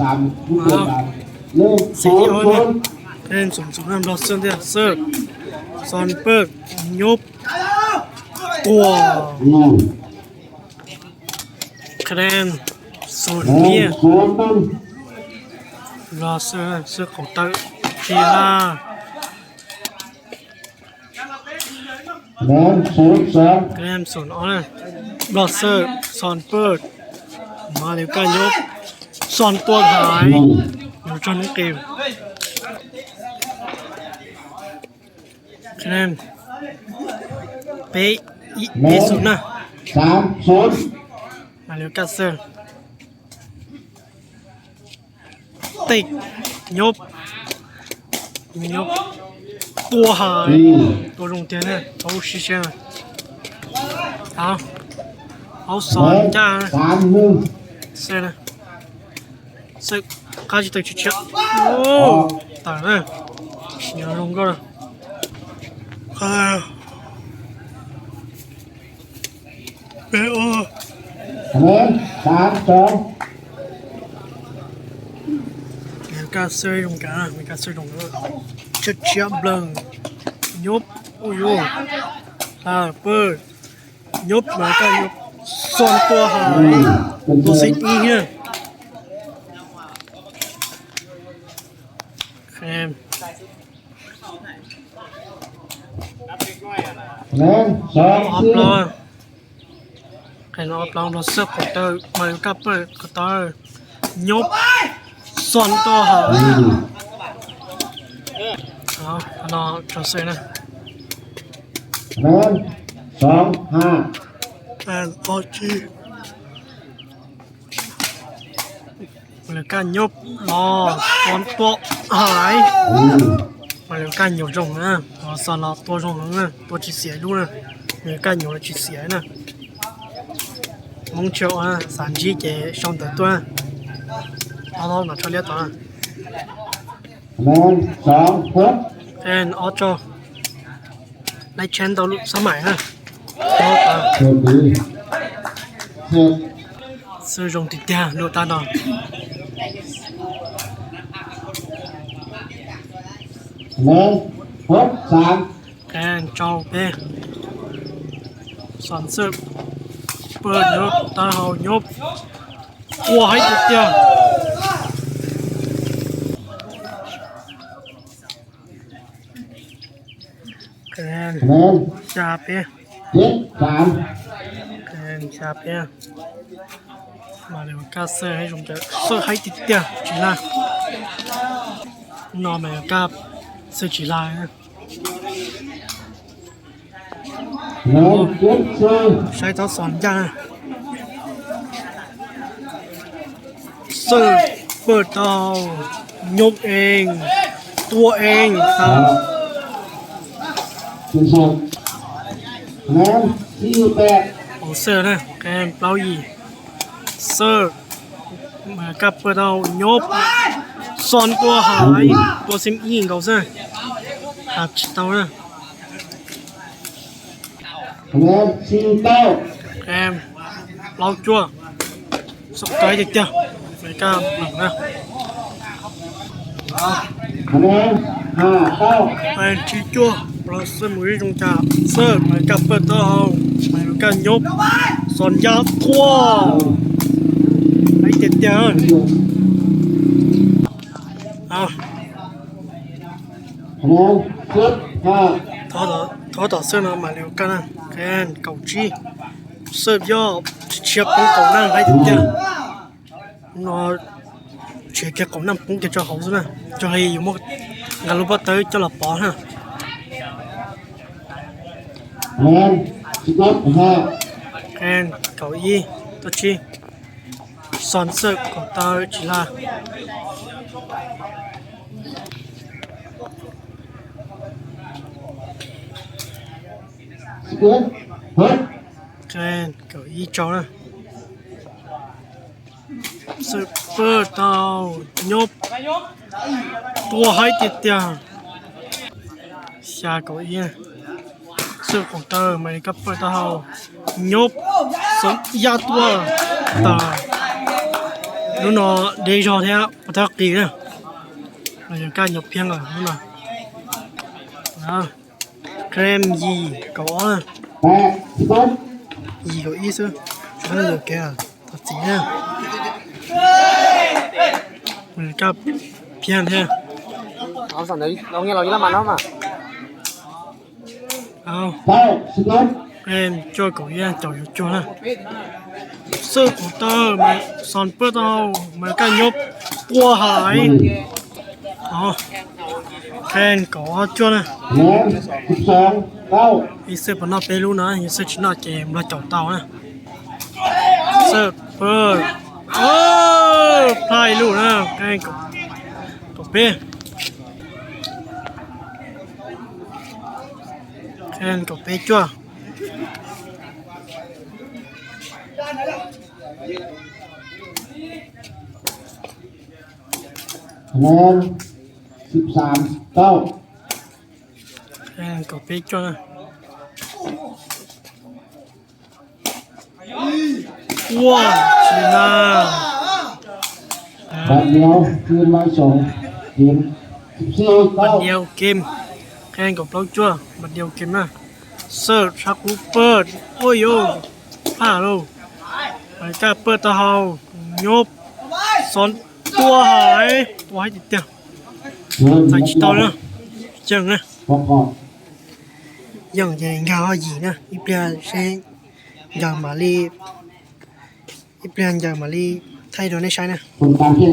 3ผู้เดินทางเริ่มสองคน คะแนน2-0นำรอเซอร์เดียเซิร์ฟซอนเปิร์กยบตัวคะแนน0เนี่ยรอเซอร์ของตักทีล่าคะแนน0อ๋อนะรอเซอร์ซอนเปิร์กมาเร็วกันยบซอนตัวหายอยู่จนเกมคะแนนเป๊ะศูนย์นะ3-0มาเร็วกันเซอร์ติกยบตัวหายตัวลงเตียนเนี่ยเขา实现了好爽จ้าเซอร์นะเซอร์开始对去吃哦打了你要弄个了哎呀别哦การเซอร์ตรงกลางมีการเซอร์ตรงนั้นเชียบลังยบโอ้ยเปิดยบมาก็ยบส่วนตัวหายตัวสิอีเนี่ยแคมออฟลอยแคนออฟลอยเราเสิร์ฟของเตอร์มากับเปิดของเตอร์ยบส่วนตัวหายรอจอเซนะแอนออจีมาเลยการยบรอส่วนตัวหายมาเลยการ有种啊รอส่วนเราตัว种啊ตัวจีเสียดูนะมาเลยการ有了จีเสียนะ蒙球啊3G给上得端เราหนักเฉลี่ยต่อแอนออโจในเชนตัวสมัยฮะซื้อตรงติดเดียดูตาดองแอนเจ้าเป้สอนซื้อเปิดยบตาเห่ายบวัวให้ติดเดียคะแนนชาเปียคะแนนชาเปียมาเร็วก้าเซอร์ให้ผมจะเซอร์ให้ติดเดียวจีล่านอนมาก้าเซอร์จีล่าใช้ตัวสอนยาเซอร์เปิดเตายกเองตัวเองครับโอเซอร์นะแกมเปล่าอีเซอร์มากับเปิดเอายบซอนตัวหายตัวซิมยิงเขาซะหักเตานะแกมเปล่าจั่วสกายเด็กเจ้าไม่กล้าหลังนะไปชี้จั่วเราเสมุยตรงจ่าเสิร์ฟเหมือนกับเปิดเตาเหมือนกันยบสอนยาทั่วไอ้เด็ดเดียวทอต่อเสื้อมาเร็วกันนะแคนเก่าจีเสิร์ฟย่อเชียบของเก่านั่งไอ้เด็ดเดียวนอเชียบแค่เก่านั่งปุ้งจะจะเขาใช่ไหมจะให้อยู่มั้งงานรูปเตอร์จะหลับปอฮะแอนเก้าอี้ตัวชีสอนเสิร์ฟของตาจิลาแอนเก้าอี้จอนะเสิร์ฟเปิดเตายบตัวให้ติดเตียงชาเก้าอี้เสื้อของเธอมันก็เปิดเท้ายบสมยาตัวตา lúc nó đi cho thế bắt đầu kỳ nữa rồi cái nhập phiên rồi lúc nào đó kem gì có nè แปดต้น gì có ý chứ cho nên được kìa thật gì nha rồi cái phiên thế Ông sản đấy, ông nghe nói như là màn không à? ao เก้าสิบต้น em cho cậu yên chào yêu cho nè sư của tớ mày son bớt đâu mày cái nhóc qua hải đó khen có cho nè แหลมสิบสองเก้า ý sư bọn nó bê luôn nè ý sư chỉ nó kèm là chậu tàu nè sư bớt play luôn nè khen cậu bê khen cậu bê chưa คะแนน13 9 khen cậu bê chưa nè wow chị nào แบบเดียวคืนมาส่งทีม14 bật 9 điều kim khen cậu lâu chưa bật điều kim nè sơ sắc cú bớt ôi yo pha đâu phải cả bớt tao hầu nhốp son tua hải thì tiền เงิน phải chỉ tao nữa chừng nè ประกอบ dần dần gạo gì nè ít tiền sẽ giờ mà đi ít tiền giờ mà đi thay đổi này sai nè ผลการแข่ง